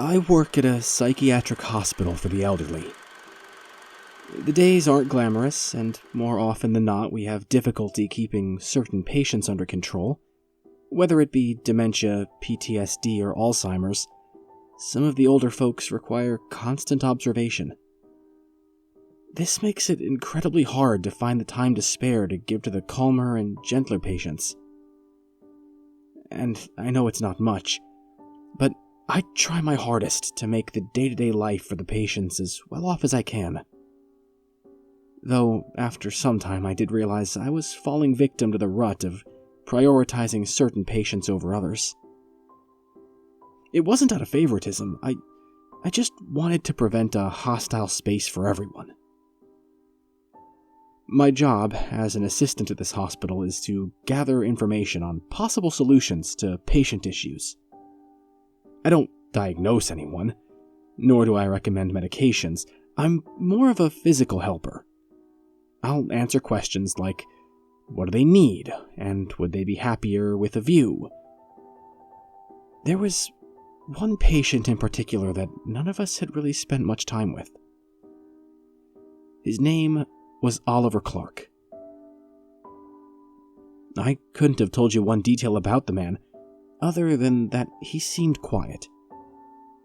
I work at a psychiatric hospital for the elderly. The days aren't glamorous, and more often than not we have difficulty keeping certain patients under control. Whether it be dementia, PTSD, or Alzheimer's, some of the older folks require constant observation. This makes it incredibly hard to find the time to spare to give to the calmer and gentler patients. And I know it's not much, but I try my hardest to make the day-to-day life for the patients as well off as I can. Though, after some time I did realize I was falling victim to the rut of prioritizing certain patients over others. It wasn't out of favoritism, I just wanted to prevent a hostile space for everyone. My job as an assistant at this hospital is to gather information on possible solutions to patient issues. I don't diagnose anyone, nor do I recommend medications. I'm more of a physical helper. I'll answer questions like, what do they need, and would they be happier with a view? There was one patient in particular that none of us had really spent much time with. His name was Oliver Clark. I couldn't have told you one detail about the man, other than that he seemed quiet.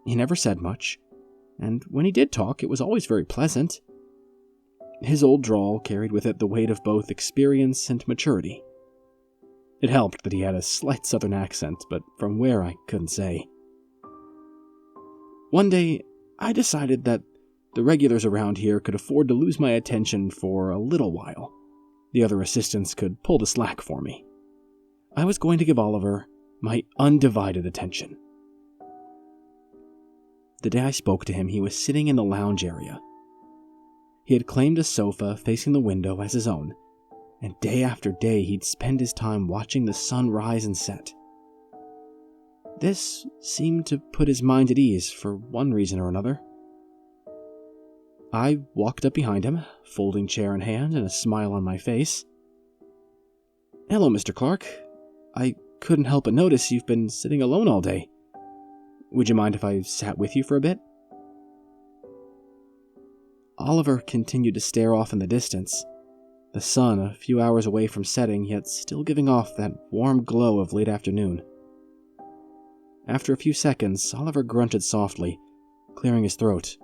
He never said much, and when he did talk, it was always very pleasant. His old drawl carried with it the weight of both experience and maturity. It helped that he had a slight southern accent, but from where I couldn't say. One day, I decided that the regulars around here could afford to lose my attention for a little while. The other assistants could pull the slack for me. I was going to give Oliver my undivided attention. The day I spoke to him, he was sitting in the lounge area. He had claimed a sofa facing the window as his own, and day after day he'd spend his time watching the sun rise and set. This seemed to put his mind at ease for one reason or another. I walked up behind him, folding chair in hand and a smile on my face. "Hello, Mr. Clark. I couldn't help but notice you've been sitting alone all day. Would you mind if I sat with you for a bit?" Oliver continued to stare off in the distance, the sun a few hours away from setting, yet still giving off that warm glow of late afternoon. After a few seconds, Oliver grunted softly, clearing his throat.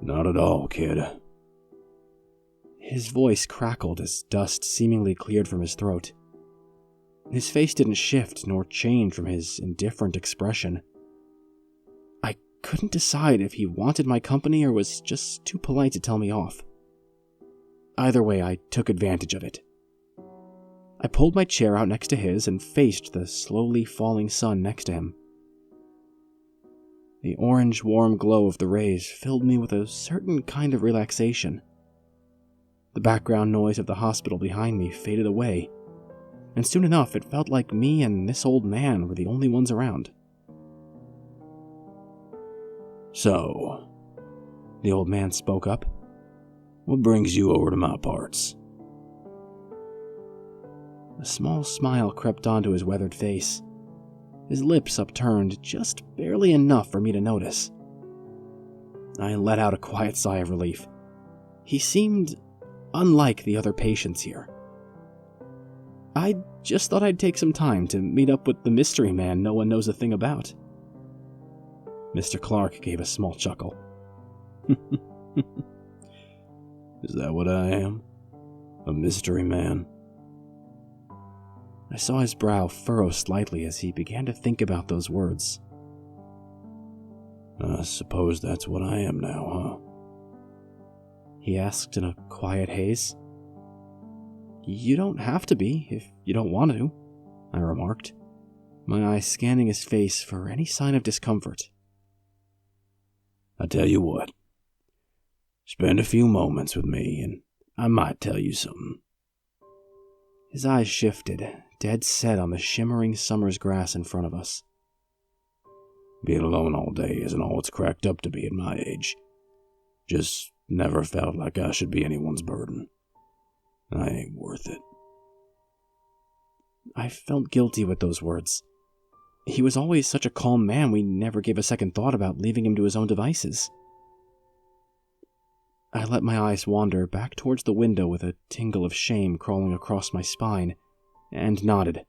"Not at all, kid." His voice crackled as dust seemingly cleared from his throat. His face didn't shift nor change from his indifferent expression. I couldn't decide if he wanted my company or was just too polite to tell me off. Either way, I took advantage of it. I pulled my chair out next to his and faced the slowly falling sun next to him. The orange, warm glow of the rays filled me with a certain kind of relaxation. The background noise of the hospital behind me faded away, and soon enough it felt like me and this old man were the only ones around. "So," the old man spoke up, "what brings you over to my parts?" A small smile crept onto his weathered face, his lips upturned just barely enough for me to notice. I let out a quiet sigh of relief. He seemed unlike the other patients here. I just thought I'd take some time to meet up with the mystery man no one knows a thing about. Mr. Clark gave a small chuckle. "Is that what I am? A mystery man?" I saw his brow furrow slightly as he began to think about those words. "I suppose that's what I am now, huh?" he asked in a quiet haze. "You don't have to be, if you don't want to," I remarked, my eyes scanning his face for any sign of discomfort. "I tell you what, spend a few moments with me and I might tell you something." His eyes shifted, dead set on the shimmering summer's grass in front of us. "Being alone all day isn't all it's cracked up to be at my age. Just never felt like I should be anyone's burden. I ain't worth it." I felt guilty with those words. He was always such a calm man, we never gave a second thought about leaving him to his own devices. I let my eyes wander back towards the window with a tingle of shame crawling across my spine, and nodded.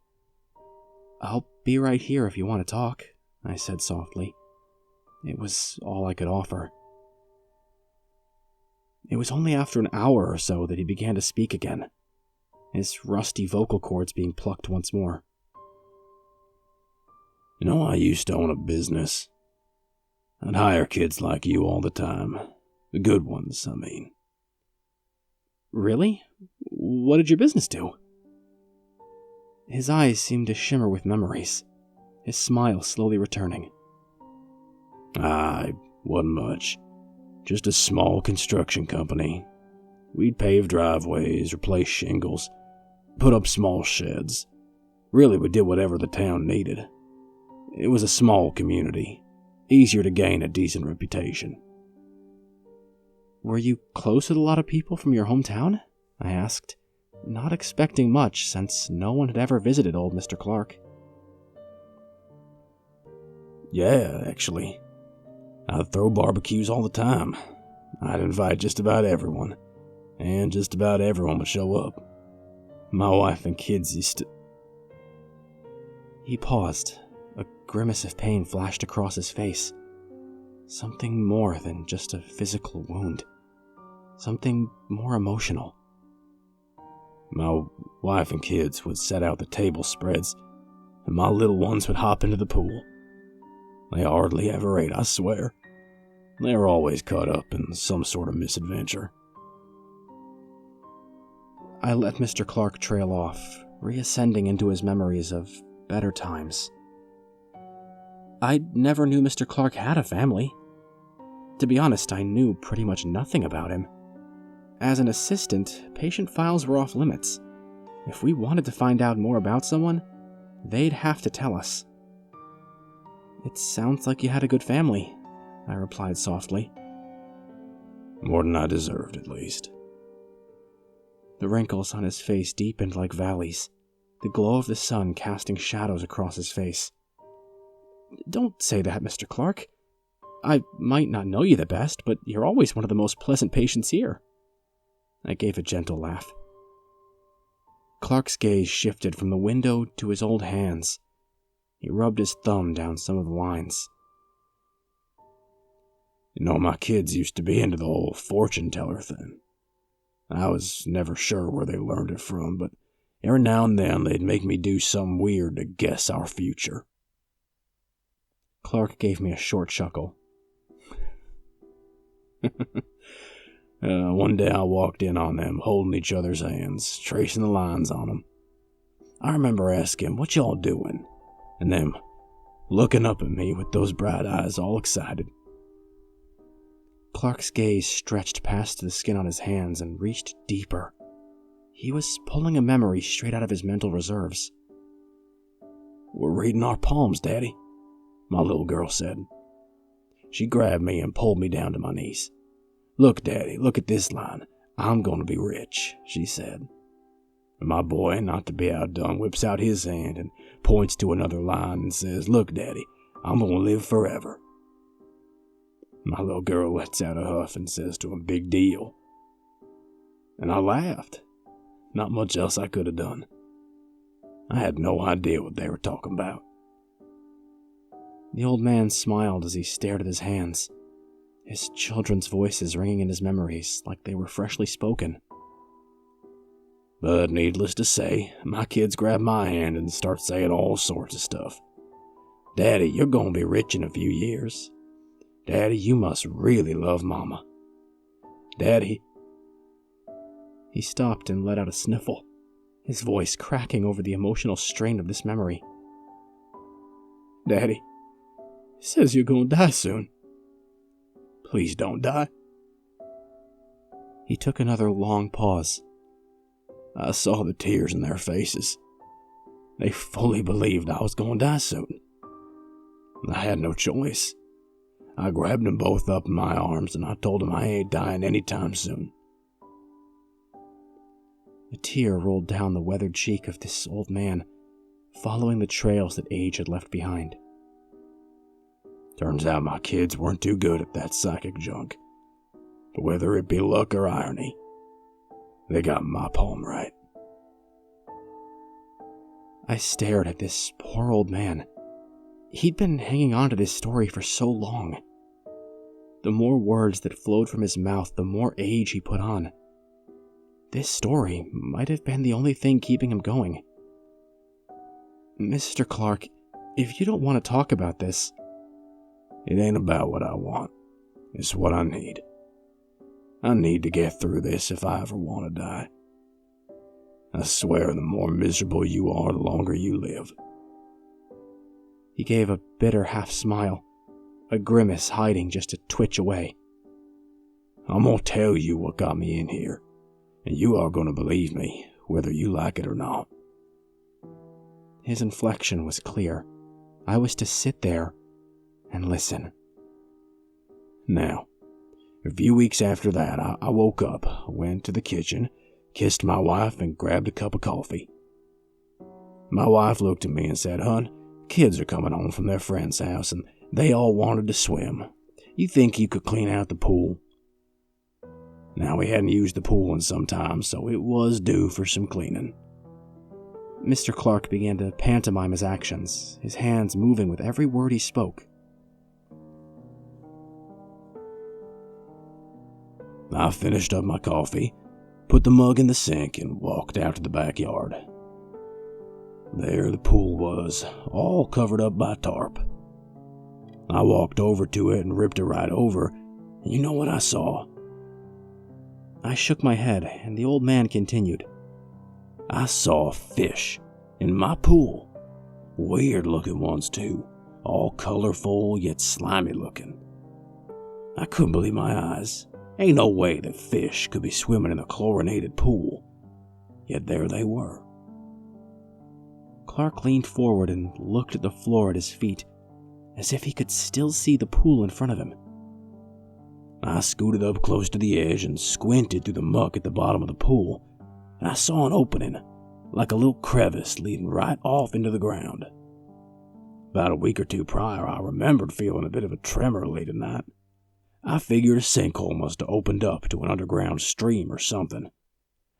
"I'll be right here if you want to talk," I said softly. It was all I could offer. It was only after an hour or so that he began to speak again, his rusty vocal cords being plucked once more. "You know, I used to own a business. I'd hire kids like you all the time. The good ones, I mean." "Really? What did your business do?" His eyes seemed to shimmer with memories, his smile slowly returning. Wasn't much. Just a small construction company. We'd pave driveways, replace shingles, put up small sheds. Really, we did whatever the town needed. It was a small community, easier to gain a decent reputation. "Were you close with a lot of people from your hometown?" I asked, not expecting much since no one had ever visited old Mr. Clark. "Yeah, actually. I'd throw barbecues all the time. I'd invite just about everyone, and just about everyone would show up. My wife and kids used to..." He paused. A grimace of pain flashed across his face. Something more than just a physical wound. Something more emotional. "My wife and kids would set out the table spreads, and my little ones would hop into the pool. They hardly ever ate, I swear. They were always caught up in some sort of misadventure." I let Mr. Clark trail off, reascending into his memories of better times. I never knew Mr. Clark had a family. To be honest, I knew pretty much nothing about him. As an assistant, patient files were off limits. If we wanted to find out more about someone, they'd have to tell us. "It sounds like you had a good family," I replied softly. "More than I deserved, at least." The wrinkles on his face deepened like valleys, the glow of the sun casting shadows across his face. "Don't say that, Mr. Clark. I might not know you the best, but you're always one of the most pleasant patients here." I gave a gentle laugh. Clark's gaze shifted from the window to his old hands. He rubbed his thumb down some of the lines. "You know, my kids used to be into the whole fortune teller thing. I was never sure where they learned it from, but every now and then they'd make me do something weird to guess our future." Clark gave me a short chuckle. One day I walked in on them holding each other's hands, tracing the lines on them. I remember asking, "What y'all doing?" And them looking up at me with those bright eyes all excited. Clark's gaze stretched past the skin on his hands and reached deeper. He was pulling a memory straight out of his mental reserves. "We're reading our palms, Daddy," my little girl said. She grabbed me and pulled me down to my knees. "Look, Daddy, look at this line. I'm going to be rich," she said. And my boy, not to be outdone, whips out his hand and points to another line and says, "Look, Daddy, I'm going to live forever." My little girl lets out a huff and says to him, "Big deal." And I laughed. Not much else I could have done. I had no idea what they were talking about. The old man smiled as he stared at his hands, his children's voices ringing in his memories like they were freshly spoken. But needless to say, my kids grab my hand and start saying all sorts of stuff. "Daddy, you're going to be rich in a few years. Daddy, you must really love Mama. Daddy..." He stopped and let out a sniffle, his voice cracking over the emotional strain of this memory. "Daddy, he says you're going to die soon. Please don't die." He took another long pause. I saw the tears in their faces. They fully believed I was going to die soon. I had no choice. I grabbed them both up in my arms and I told them I ain't dying anytime soon. A tear rolled down the weathered cheek of this old man, following the trails that age had left behind. Turns out my kids weren't too good at that psychic junk. But whether it be luck or irony, they got my palm right. I stared at this poor old man. He'd been hanging on to this story for so long. The more words that flowed from his mouth, the more age he put on. This story might have been the only thing keeping him going. Mr. Clark, if you don't want to talk about this... It ain't about what I want. It's what I need. I need to get through this if I ever want to die. I swear the more miserable you are, the longer you live. He gave a bitter half-smile, a grimace hiding just a twitch away. I'm gonna tell you what got me in here, and you are gonna believe me, whether you like it or not. His inflection was clear. I was to sit there and listen. Now, a few weeks after that, I woke up, went to the kitchen, kissed my wife, and grabbed a cup of coffee. My wife looked at me and said, "Hun, kids are coming home from their friend's house, and they all wanted to swim. You think you could clean out the pool?" Now, we hadn't used the pool in some time, so it was due for some cleaning. Mr. Clark began to pantomime his actions, his hands moving with every word he spoke. I finished up my coffee, put the mug in the sink, and walked out to the backyard. There the pool was, all covered up by tarp. I walked over to it and ripped it right over, and you know what I saw? I shook my head, and the old man continued. I saw fish in my pool. Weird looking ones too, all colorful yet slimy looking. I couldn't believe my eyes. Ain't no way that fish could be swimming in a chlorinated pool. Yet there they were. Clark leaned forward and looked at the floor at his feet, as if he could still see the pool in front of him. I scooted up close to the edge and squinted through the muck at the bottom of the pool, and I saw an opening, like a little crevice leading right off into the ground. About a week or two prior, I remembered feeling a bit of a tremor late at night. I figured a sinkhole must have opened up to an underground stream or something.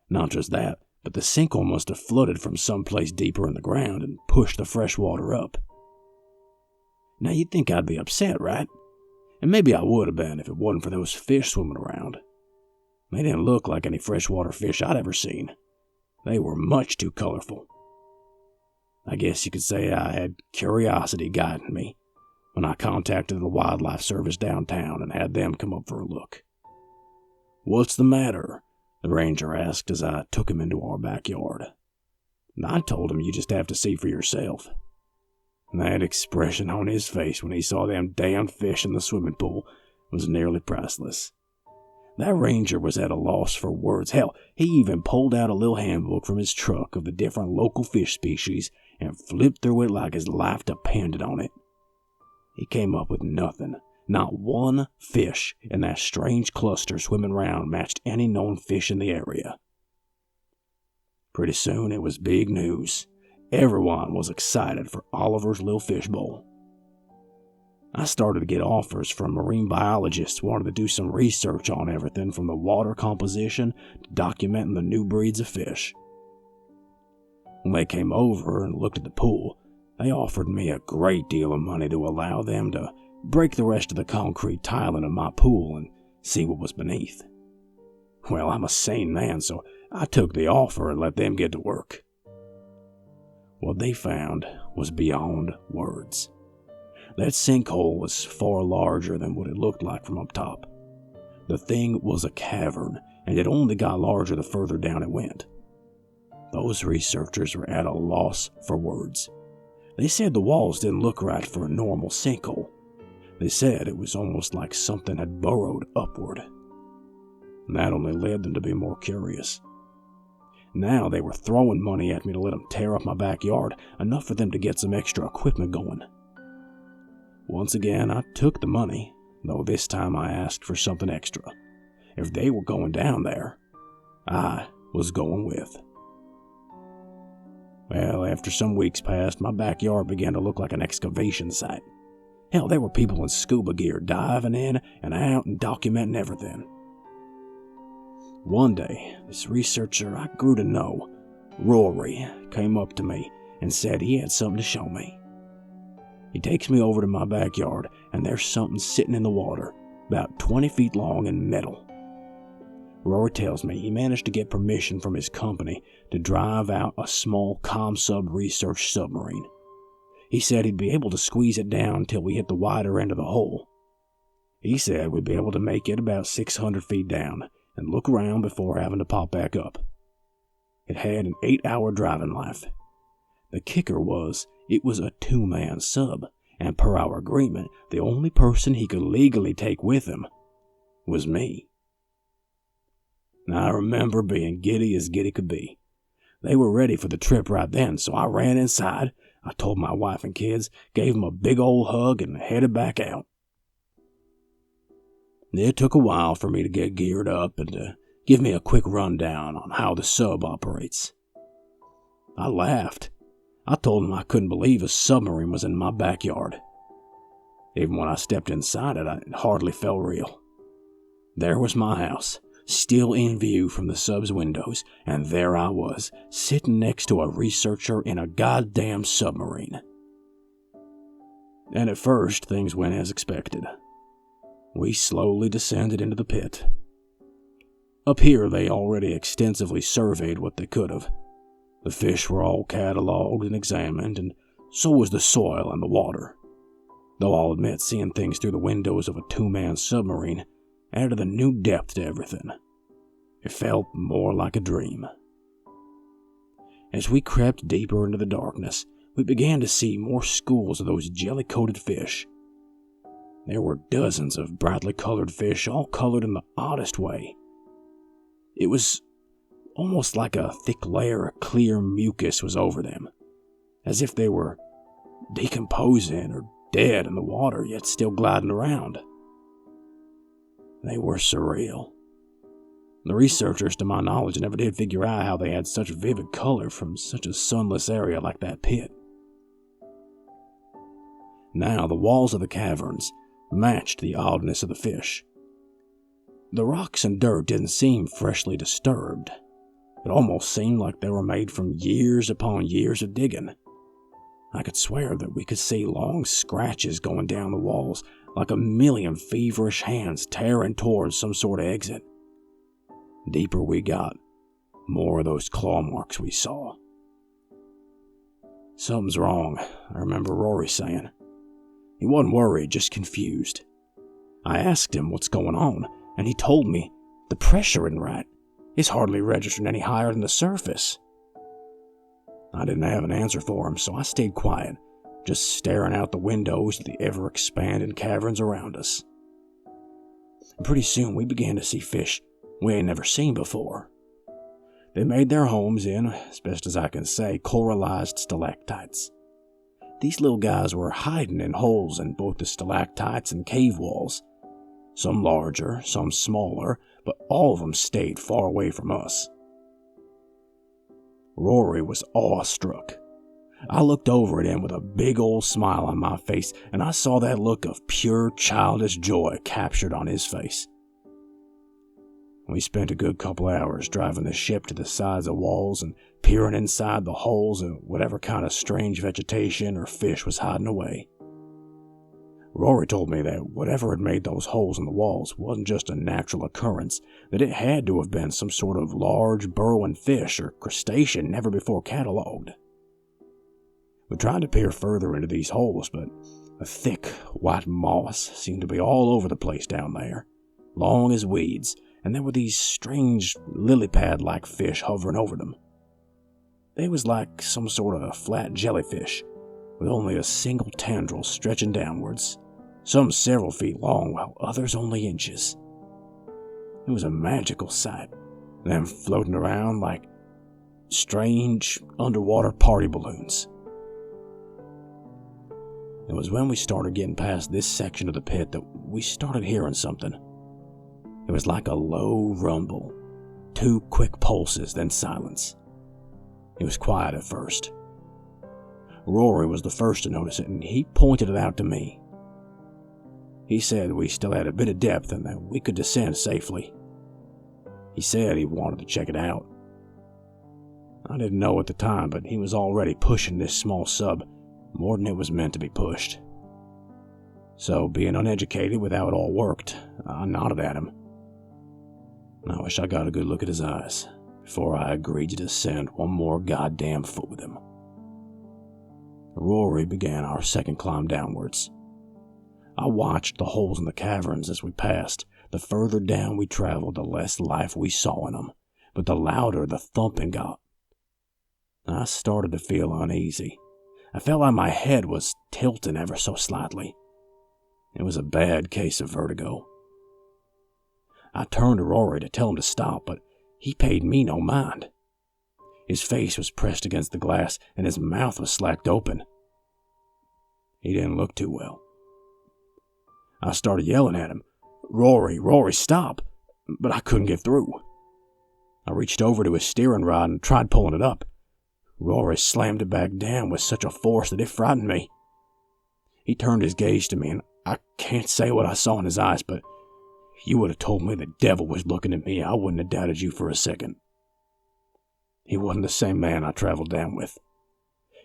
Not just that, but the sinkhole must have flooded from someplace deeper in the ground and pushed the fresh water up. Now you'd think I'd be upset, right? And maybe I would have been if it wasn't for those fish swimming around. They didn't look like any freshwater fish I'd ever seen. They were much too colorful. I guess you could say I had curiosity guiding me when I contacted the wildlife service downtown and had them come up for a look. "What's the matter?" the ranger asked as I took him into our backyard. And I told him you just have to see for yourself. And that expression on his face when he saw them damn fish in the swimming pool was nearly priceless. That ranger was at a loss for words. Hell, he even pulled out a little handbook from his truck of the different local fish species and flipped through it like his life depended on it. He came up with nothing. Not one fish in that strange cluster swimming around matched any known fish in the area. Pretty soon it was big news. Everyone was excited for Oliver's little fishbowl. I started to get offers from marine biologists wanting to do some research on everything from the water composition to documenting the new breeds of fish. When they came over and looked at the pool, they offered me a great deal of money to allow them to break the rest of the concrete tiling of my pool and see what was beneath. Well, I'm a sane man, so I took the offer and let them get to work. What they found was beyond words. That sinkhole was far larger than what it looked like from up top. The thing was a cavern, and it only got larger the further down it went. Those researchers were at a loss for words. They said the walls didn't look right for a normal sinkhole. They said it was almost like something had burrowed upward. And that only led them to be more curious. Now they were throwing money at me to let them tear up my backyard, enough for them to get some extra equipment going. Once again, I took the money, though this time I asked for something extra. If they were going down there, I was going with. Well, after some weeks passed, my backyard began to look like an excavation site. Hell, there were people in scuba gear diving in and out and documenting everything. One day, this researcher I grew to know, Rory, came up to me and said he had something to show me. He takes me over to my backyard, and there's something sitting in the water, about 20 feet long and metal. Rory tells me he managed to get permission from his company to drive out a small ComSub research submarine. He said he'd be able to squeeze it down till we hit the wider end of the hole. He said we'd be able to make it about 600 feet down and look around before having to pop back up. It had an 8-hour driving life. The kicker was it was a 2-man sub, and per our agreement, the only person he could legally take with him was me. I remember being giddy as giddy could be. They were ready for the trip right then, so I ran inside. I told my wife and kids, gave them a big old hug, and headed back out. It took a while for me to get geared up and to give me a quick rundown on how the sub operates. I laughed. I told him I couldn't believe a submarine was in my backyard. Even when I stepped inside it, it hardly felt real. There was my house, still in view from the sub's windows, and there I was, sitting next to a researcher in a goddamn submarine. And at first, things went as expected. We slowly descended into the pit. Up here, they already extensively surveyed what they could have. The fish were all cataloged and examined, and so was the soil and the water. Though I'll admit seeing things through the windows of a 2-man submarine added a new depth to everything. It felt more like a dream. As we crept deeper into the darkness, we began to see more schools of those jelly-coated fish. There were dozens of brightly colored fish, all colored in the oddest way. It was almost like a thick layer of clear mucus was over them, as if they were decomposing or dead in the water, yet still gliding around. They were surreal. The researchers, to my knowledge, never did figure out how they had such vivid color from such a sunless area like that pit. Now, the walls of the caverns matched the oddness of the fish. The rocks and dirt didn't seem freshly disturbed. It almost seemed like they were made from years upon years of digging. I could swear that we could see long scratches going down the walls, like a million feverish hands tearing towards some sort of exit. Deeper we got, more of those claw marks we saw. Something's wrong, I remember Rory saying. He wasn't worried, just confused. I asked him what's going on, and he told me the pressure isn't right. It's hardly registered any higher than the surface. I didn't have an answer for him, so I stayed quiet, just staring out the windows at the ever-expanding caverns around us. And pretty soon we began to see fish we ain't never seen before. They made their homes in, as best as I can say, coralized stalactites. These little guys were hiding in holes in both the stalactites and cave walls. Some larger, some smaller, but all of them stayed far away from us. Rory was awestruck. I looked over at him with a big old smile on my face, and I saw that look of pure childish joy captured on his face. We spent a good couple hours driving the ship to the sides of walls and peering inside the holes of whatever kind of strange vegetation or fish was hiding away. Rory told me that whatever had made those holes in the walls wasn't just a natural occurrence, that it had to have been some sort of large burrowing fish or crustacean never before catalogued. We tried to peer further into these holes, but a thick white moss seemed to be all over the place down there, long as weeds, and there were these strange lily pad-like fish hovering over them. They was like some sort of flat jellyfish, with only a single tendril stretching downwards, some several feet long, while others only inches. It was a magical sight, them floating around like strange underwater party balloons. It was when we started getting past this section of the pit that we started hearing something. It was like a low rumble, 2 quick pulses, then silence. It was quiet at first, Rory was the first to notice it, and he pointed it out to me. He said we still had a bit of depth and that we could descend safely. He said he wanted to check it out. I didn't know at the time, but he was already pushing this small sub more than it was meant to be pushed. So, being uneducated with how it all worked, I nodded at him. I wish I got a good look at his eyes before I agreed to descend one more goddamn foot with him. Rory began our second climb downwards. I watched the holes in the caverns as we passed. The further down we traveled, the less life we saw in them, but the louder the thumping got. I started to feel uneasy. I felt like my head was tilting ever so slightly. It was a bad case of vertigo. I turned to Rory to tell him to stop, but he paid me no mind. His face was pressed against the glass, and his mouth was slacked open. He didn't look too well. I started yelling at him, Rory, stop!" But I couldn't get through. I reached over to his steering rod and tried pulling it up. Rory slammed it back down with such a force that it frightened me. He turned his gaze to me, and I can't say what I saw in his eyes, but if you would have told me the devil was looking at me, I wouldn't have doubted you for a second. He wasn't the same man I traveled down with.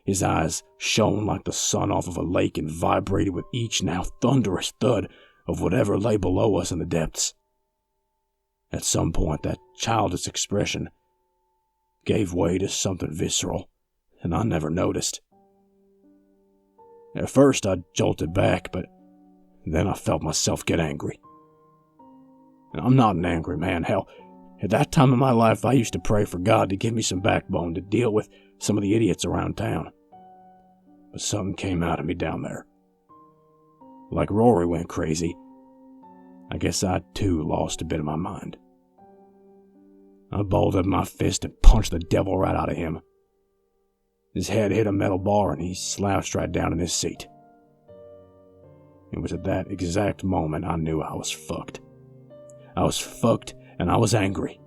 His eyes shone like the sun off of a lake and vibrated with each now thunderous thud of whatever lay below us in the depths. At some point, that childish expression gave way to something visceral, and I never noticed. At first, I jolted back, but then I felt myself get angry. I'm not an angry man, hell. At that time in my life, I used to pray for God to give me some backbone to deal with some of the idiots around town. But something came out of me down there. Like Rory went crazy, I guess I too lost a bit of my mind. I balled up my fist and punched the devil right out of him. His head hit a metal bar and he slouched right down in his seat. It was at that exact moment I knew I was fucked. I was fucked and I was angry.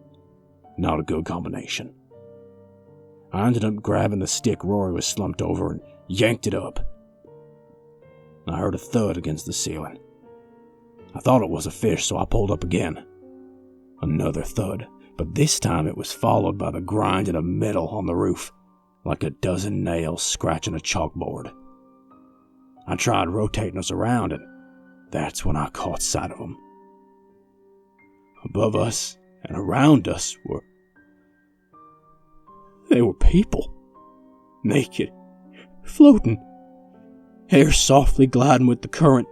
Not a good combination. I ended up grabbing the stick Rory was slumped over and yanked it up. I heard a thud against the ceiling. I thought it was a fish, so I pulled up again. Another thud, but this time it was followed by the grinding of metal on the roof, like a dozen nails scratching a chalkboard. I tried rotating us around, and that's when I caught sight of them. Above us and around us were people. Naked, floating, hair softly gliding with the current.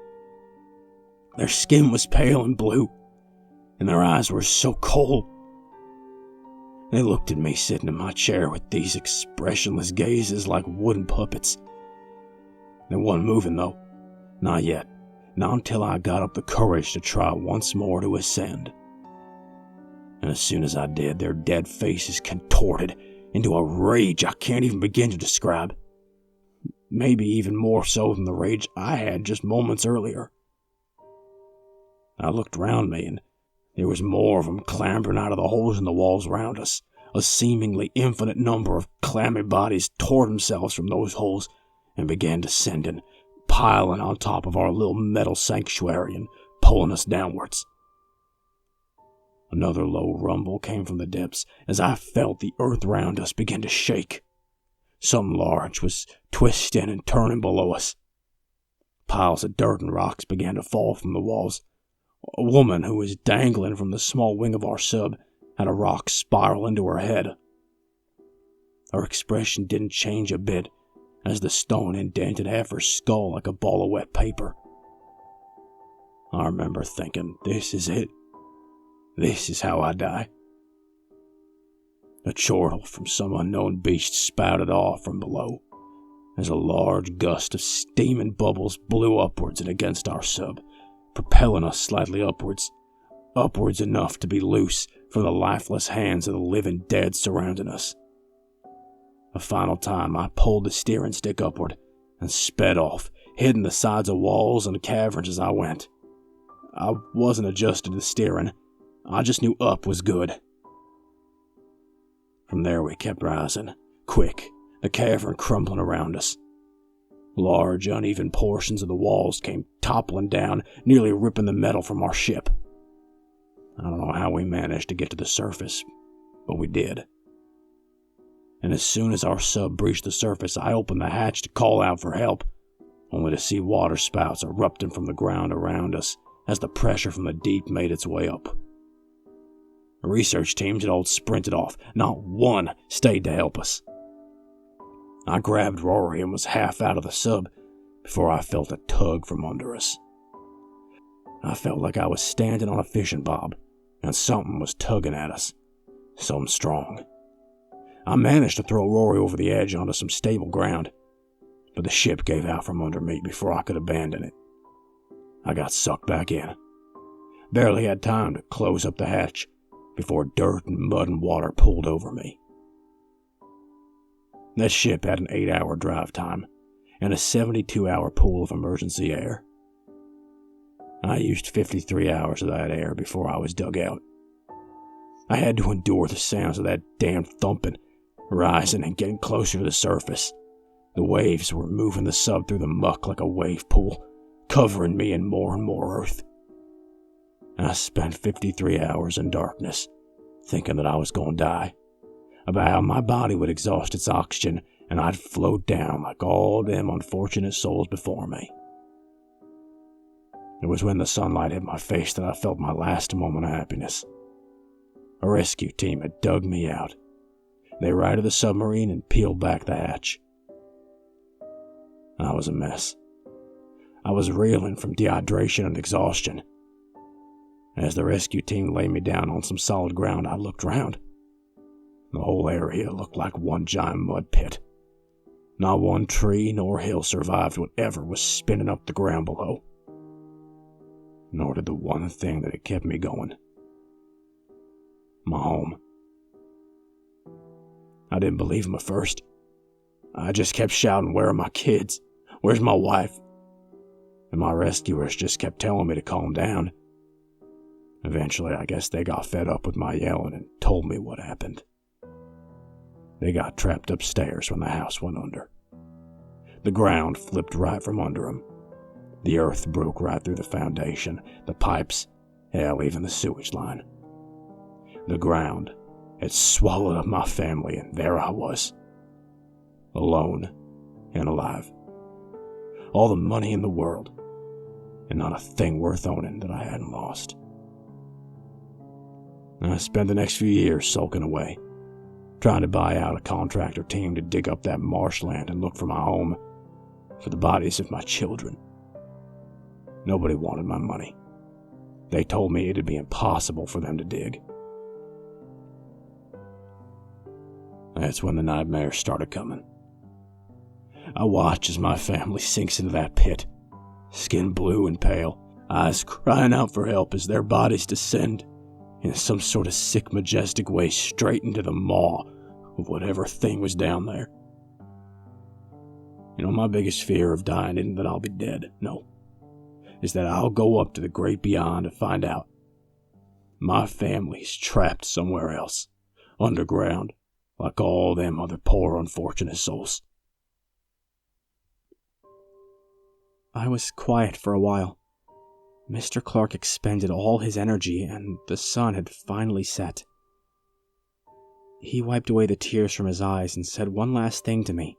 Their skin was pale and blue, and their eyes were so cold. They looked at me sitting in my chair with these expressionless gazes like wooden puppets. They wasn't moving though, not yet, not until I got up the courage to try once more to ascend. And as soon as I did, their dead faces contorted into a rage I can't even begin to describe. Maybe even more so than the rage I had just moments earlier. I looked around me, and there was more of them clambering out of the holes in the walls around us. A seemingly infinite number of clammy bodies tore themselves from those holes and began descending, piling on top of our little metal sanctuary and pulling us downwards. Another low rumble came from the depths as I felt the earth around us begin to shake. Something large was twisting and turning below us. Piles of dirt and rocks began to fall from the walls. A woman who was dangling from the small wing of our sub had a rock spiral into her head. Her expression didn't change a bit as the stone indented half her skull like a ball of wet paper. I remember thinking, this is it. This is how I die. A chortle from some unknown beast spouted off from below as a large gust of steaming bubbles blew upwards and against our sub, propelling us slightly upwards enough to be loose from the lifeless hands of the living dead surrounding us. A final time I pulled the steering stick upward and sped off, hitting the sides of walls and caverns as I went. I wasn't adjusted to steering. I just knew up was good. From there we kept rising, quick, the cavern crumbling around us. Large, uneven portions of the walls came toppling down, nearly ripping the metal from our ship. I don't know how we managed to get to the surface, but we did. And as soon as our sub breached the surface, I opened the hatch to call out for help, only to see water spouts erupting from the ground around us as the pressure from the deep made its way up. The research teams had all sprinted off. Not one stayed to help us. I grabbed Rory and was half out of the sub before I felt a tug from under us. I felt like I was standing on a fishing bob, and something was tugging at us. Something strong. I managed to throw Rory over the edge onto some stable ground, but the ship gave out from under me before I could abandon it. I got sucked back in. Barely had time to close up the hatch before dirt and mud and water pulled over me. That ship had an 8-hour drive time and a 72-hour pool of emergency air. I used 53 hours of that air before I was dug out. I had to endure the sounds of that damn thumping, rising and getting closer to the surface. The waves were moving the sub through the muck like a wave pool, covering me in more and more earth. I spent 53 hours in darkness, thinking that I was going to die, about how my body would exhaust its oxygen and I'd float down like all them unfortunate souls before me. It was when the sunlight hit my face that I felt my last moment of happiness. A rescue team had dug me out. They righted the submarine and peeled back the hatch. I was a mess. I was reeling from dehydration and exhaustion. As the rescue team laid me down on some solid ground, I looked round. The whole area looked like one giant mud pit. Not one tree nor hill survived whatever was spinning up the ground below. Nor did the one thing that had kept me going. My home. I didn't believe him at first. I just kept shouting, "Where are my kids? Where's my wife?" And my rescuers just kept telling me to calm down. Eventually, I guess they got fed up with my yelling and told me what happened. They got trapped upstairs when the house went under. The ground flipped right from under them. The earth broke right through the foundation, the pipes, hell, even the sewage line. The ground had swallowed up my family, and there I was, alone and alive. All the money in the world, and not a thing worth owning that I hadn't lost. I spent the next few years sulking away, trying to buy out a contractor team to dig up that marshland and look for my home, for the bodies of my children. Nobody wanted my money. They told me it'd be impossible for them to dig. That's when the nightmares started coming. I watched as my family sinks into that pit, skin blue and pale, eyes crying out for help as their bodies descend in some sort of sick, majestic way straight into the maw of whatever thing was down there. You know, my biggest fear of dying isn't that I'll be dead, no. Is that I'll go up to the great beyond to find out my family's trapped somewhere else, underground, like all them other poor unfortunate souls. I was quiet for a while. Mr. Clark expended all his energy, and the sun had finally set. He wiped away the tears from his eyes and said one last thing to me.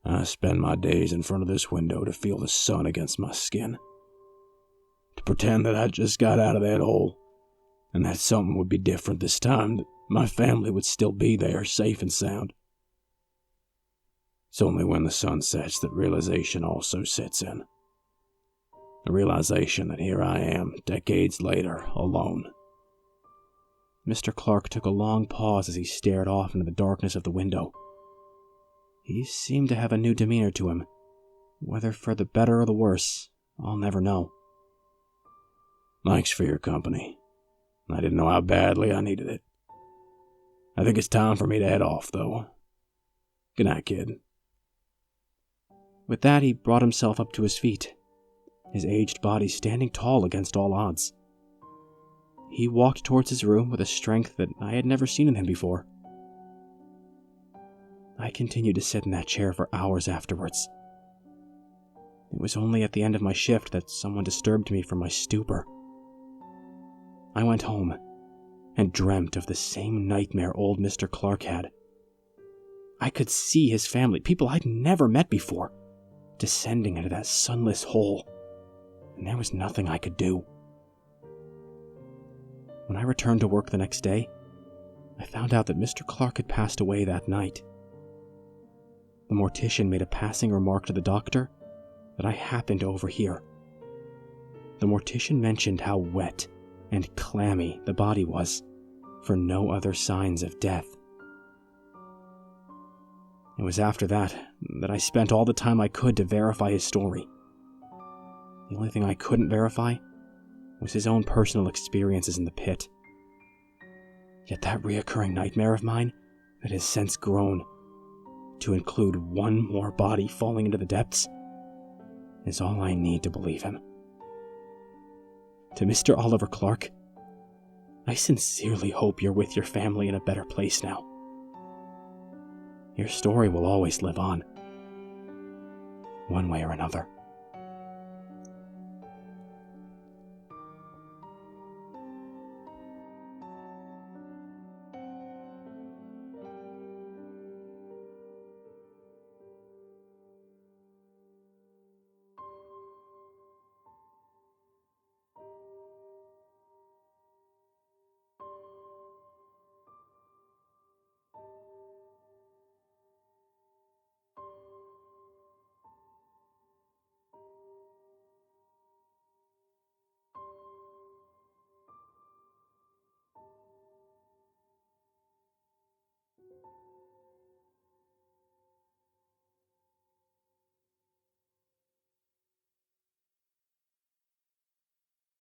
I spend my days in front of this window to feel the sun against my skin. To pretend that I just got out of that hole, and that something would be different this time, that my family would still be there, safe and sound. It's only when the sun sets that realization also sets in. The realization that here I am, decades later, alone. Mr. Clark took a long pause as he stared off into the darkness of the window. He seemed to have a new demeanor to him. Whether for the better or the worse, I'll never know. Thanks for your company. I didn't know how badly I needed it. I think it's time for me to head off, though. Good night, kid. With that, he brought himself up to his feet, his aged body standing tall against all odds. He walked towards his room with a strength that I had never seen in him before. I continued to sit in that chair for hours afterwards. It was only at the end of my shift that someone disturbed me from my stupor. I went home and dreamt of the same nightmare old Mr. Clark had. I could see his family, people I'd never met before, descending into that sunless hole, and there was nothing I could do. When I returned to work the next day, I found out that Mr. Clark had passed away that night. The mortician made a passing remark to the doctor that I happened to overhear. The mortician mentioned how wet and clammy the body was, for no other signs of death. It was after that I spent all the time I could to verify his story. The only thing I couldn't verify was his own personal experiences in the pit. Yet that reoccurring nightmare of mine that has since grown to include one more body falling into the depths is all I need to believe him. To Mr. Oliver Clark, I sincerely hope you're with your family in a better place now. Your story will always live on, one way or another.